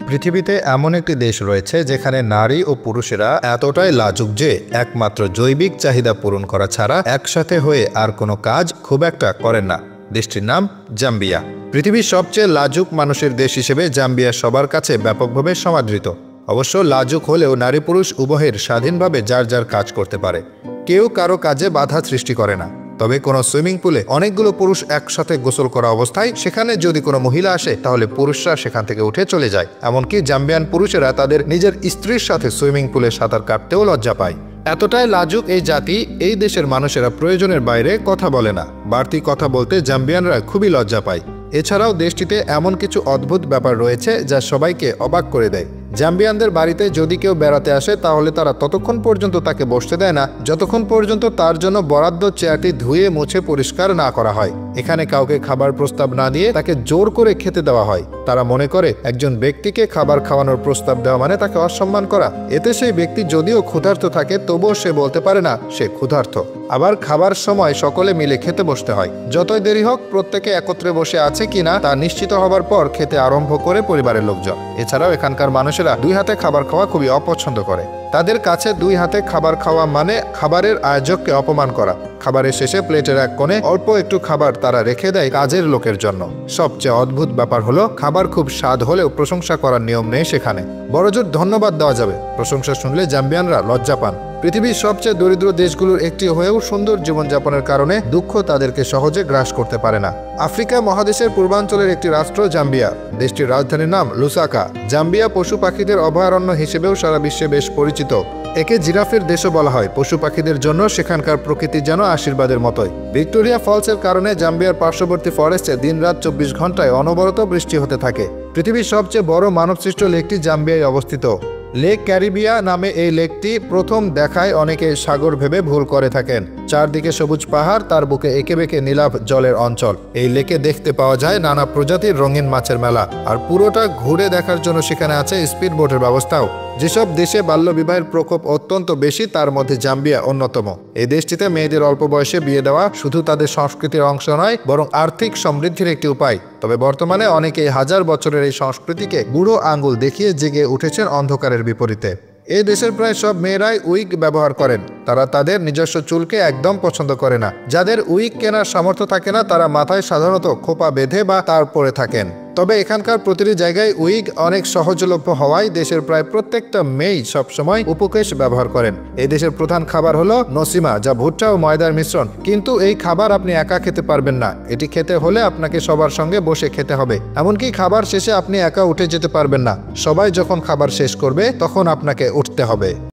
পৃথিবীতে এমন একটি দেশ রয়েছে যেখানে নারী ও পুরুষেরা এতটাই লাজুক যে একমাত্র জৈবিক চাহিদা পূরণ করা ছাড়া একসাথে হয়ে আর কোনো কাজ খুব একটা করেন না। দেশটির নাম জাম্বিয়া। পৃথিবীর সবচেয়ে লাজুক মানুষের দেশ হিসেবে জাম্বিয়া সবার কাছে ব্যাপকভাবে সমাদৃত। অবশ্য লাজুক হলেও নারী পুরুষ উভয়ের স্বাধীনভাবে যার যার কাজ করতে পারে। কেউ কারো কাজে বাধা সৃষ্টি করে না। তবে কোনো সুইমিং পুলে অনেকগুলো পুরুষ একসাথে গোসল করা অবস্থায় সেখানে যদি কোনো মহিলা আসে তাহলে পুরুষরা সেখান থেকে উঠে চলে যায়। এমনকি জাম্বিয়ান পুরুষেরা তাদের নিজের স্ত্রীর সাথে সুইমিং পুলে সাঁতার কাটতেও লজ্জা পায়। এতটাই লাজুক এই জাতি, এই দেশের মানুষেরা প্রয়োজনের বাইরে কথা বলে না। বাড়তি কথা বলতে জাম্বিয়ানরা খুবই লজ্জা পায়। এছাড়াও দেশটিতে এমন কিছু অদ্ভুত ব্যাপার রয়েছে যা সবাইকে অবাক করে দেয়। জাম্বিয়ানদের বাড়িতে যদি কেউ বেড়াতে আসে তাহলে তারা ততক্ষণ পর্যন্ত তাকে বসতে দেয় না যতক্ষণ পর্যন্ত তার জন্য বরাদ্দ চেয়ারটি ধুয়ে মুছে পরিষ্কার না করা হয়। এখানে কাউকে খাবার প্রস্তাব না দিয়ে তাকে জোর করে খেতে দেওয়া হয়। তারা মনে করে একজন ব্যক্তিকে খাবার খাওয়ানোর প্রস্তাব দেওয়া মানে তাকে অসম্মান করা। এতে সেই ব্যক্তি যদিও ক্ষুধার্ত থাকে তবুও সে বলতে পারে না সে ক্ষুধার্ত। আবার খাবার সময় সকলে মিলে খেতে বসতে হয়। যতই দেরি হোক প্রত্যেকে একত্রে বসে আছে কিনা তা নিশ্চিত হবার পর খেতে আরম্ভ করে পরিবারের লোকজন। এছাড়াও এখানকার মানুষেরা দুই হাতে খাবার খাওয়া খুবই অপছন্দ করে। তাদের কাছে দুই হাতে খাবার খাওয়া মানে খাবারের আয়োজককে অপমান করা। খাবারের শেষে প্লেটের এক কোণে অল্প একটু খাবার তারা রেখে দেয় কাজের লোকের জন্য। সবচেয়ে অদ্ভুত ব্যাপার হলো খাবার খুব স্বাদ হলেও প্রশংসা করার নিয়ম নেই সেখানে। বড়জোর ধন্যবাদ দেওয়া যাবে, প্রশংসা শুনলে জাম্বিয়ানরা লজ্জা পান। পৃথিবীর সবচেয়ে দরিদ্র দেশগুলোর একটি হয়েও সুন্দর জীবনযাপনের কারণে দুঃখ তাদেরকে সহজে গ্রাস করতে পারে না। আফ্রিকা মহাদেশের পূর্বাঞ্চলের একটি রাষ্ট্র জাম্বিয়া। দেশটির রাজধানীর নাম লুসাকা। জাম্বিয়া পশু পাখিদের অভয়ারণ্য হিসেবেও সারা বিশ্বে বেশ পরিচিত। একে জিরাফের দেশও বলা হয়। পশু পাখিদের জন্য সেখানকার প্রকৃতি যেন আশীর্বাদের মতোই। ভিক্টোরিয়া ফলসের কারণে জাম্বিয়ার পার্শ্ববর্তী ফরেস্টে দিনরাত 24 ঘন্টায় অনবরত বৃষ্টি হতে থাকে। পৃথিবীর সবচেয়ে বড় মানবসৃষ্ট লেকটি জাম্বিয়ায় অবস্থিত। লেক ক্যারিবিয়া নামে এই লেকটি প্রথম দেখায় অনেকে সাগর ভেবে ভুল করে থাকেন। চারদিকে সবুজ পাহাড়, তার বুকে এঁকে বেঁকে নীলাভ জলের অঞ্চল। এই লেকে দেখতে পাওয়া যায় নানা প্রজাতির রঙিন মাছের মেলা। আর পুরোটা ঘুরে দেখার জন্য সেখানে আছে স্পিড বোটের ব্যবস্থাও। যেসব দেশে বাল্যবিবাহের প্রকোপ অত্যন্ত বেশি তার মধ্যে জাম্বিয়া অন্যতম। এই দেশটিতে মেয়েদের অল্প বয়সে বিয়ে দেওয়া শুধু তাদের সংস্কৃতির অংশ নয় বরং আর্থিক সমৃদ্ধির একটি উপায়। তবে বর্তমানে অনেকেই হাজার বছরের এই সংস্কৃতিকে বুড়ো আঙ্গুল দেখিয়ে জেগে উঠেছেন অন্ধকারের বিপরীতে। এই দেশের প্রায় সব মেয়েরাই উইগ ব্যবহার করেন। তারা তাদের নিজস্ব চুলকে একদম পছন্দ করে না। যাদের উইগ কেনার সামর্থ্য থাকে না তারা মাথায় সাধারণত খোপা বেঁধে বা তার পরে থাকেন। তবে এখানকার প্রতিটি জায়গায় উইগ অনেক সহজলভ্য হওয়ায় দেশের প্রায় প্রত্যেকটা মেয়েই সবসময় উপকেশ ব্যবহার করেন। এই দেশের প্রধান খাবার হলো নসিমা, যা ভুট্টা ও ময়দার মিশ্রণ। কিন্তু এই খাবার আপনি একা খেতে পারবেন না। এটি খেতে হলে আপনাকে সবার সঙ্গে বসে খেতে হবে। এমনকি খাবার শেষে আপনি একা উঠে যেতে পারবেন না। সবাই যখন খাবার শেষ করবে তখন আপনাকে উঠতে হবে।